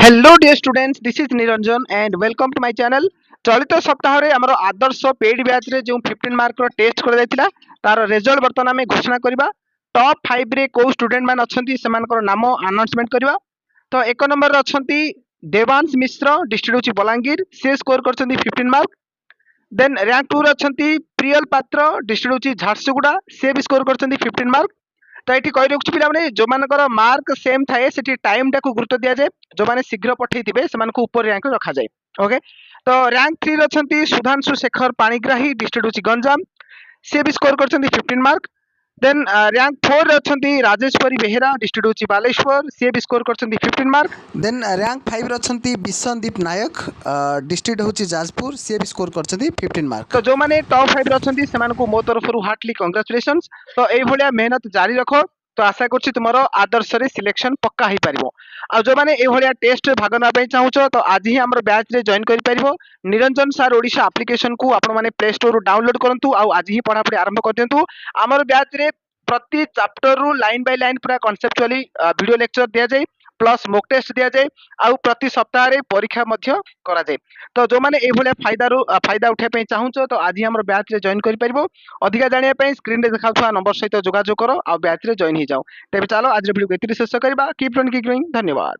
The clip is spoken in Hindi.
Hello dear students, this is Niranjan and welcome to my channel. चलित सप्ताह रे हमर आदर्श पेड बैच रे जो 15 मार्क रो टेस्ट कर जायतिला तार रिजल्ट बर्तमान हमें घोषणा करबा। टॉप 5 रे को स्टूडेंट मान अछंती सेमानकर नाम अनाउंसमेंट करबा। तो एक नंबर रे अछंती देवांश मिश्र, डिस्ट्रिक्ट होची बलांगीर, से स्कोर करछंती 15 मार्क। देन रैंक 2 रे अछंती प्रियल पात्र, डिस्ट्रिक्ट होची झारसुगुड़ा, से भी स्कोर करछंती 15 मार्क। तो ये कही रखुच्छी पिलाने जो मानकर मार्क सेम थाए सेठी टाइम टाक गुरुत्व दि जाए। जो मैंने शीघ्र पठेइथिबे सेमानकु ऊपर रैंक रखा जाए। ओके, तो रैंक 3 रे अछंती सुधांशु शेखर पाणिग्राही, डिस्ट्रिक्ट होची गंजाम, से भी स्कोर करछंती 15 मार्क। देन रैंक 4 रे अछंती राजेश्वरी बेहेरा, डिस्ट्रिक्ट होची बालेश्वर, से भी स्कोर करछंती 15 मार्क। देन रैंक 5 रे अछंती बिशनदीप नायक, डिस्ट्रिक्ट होची जाजपुर, से भी स्कोर करछंती 15 मार्क। तो जो माने टॉप 5 रे अछंती सेमानकु मो तरफरु हार्टली कांग्रेचुलेशंस। तो एई भलिया मेहनत जारी रखो। तो आशा करछि तुमरो आदर्श रे सिलेक्शन पक्का ही पारिबो। आ जो माने ए भलिया टेस्ट रे भाग ना पई चाहुचो तो आज ही हमर बैच रे जॉइन करि पारिबो। निरंजन सर ओडिशा एप्लीकेशन को आपण माने प्ले स्टोर रू डाउनलोड करंतु आ आज ही पढ़ापढ़ी आरंभ कर दियंतु। हमर बैच रे प्रति चैप्टर रू लाइन बाय लाइन पूरा कॉन्सेप्चुअली वीडियो लेक्चर दिया जाय, प्लस मॉक टेस्ट दिया जाय, आ प्रति सप्ताह रे परीक्षा मध्य करा जाय। तो जो माने ए भलिया फायदा उठे पई चाहुचो तो आज ही हमर बैच रे जॉइन करि पारिबो। अधिका जानिया पई स्क्रीन रे देखाउथवा नंबर सहित जोगाजोग करो आ बैच रे जॉइन ही जाओ। तेबे चलो आज वीडियो को एति शेष करबा। Keep run keep growing. धन्यवाद।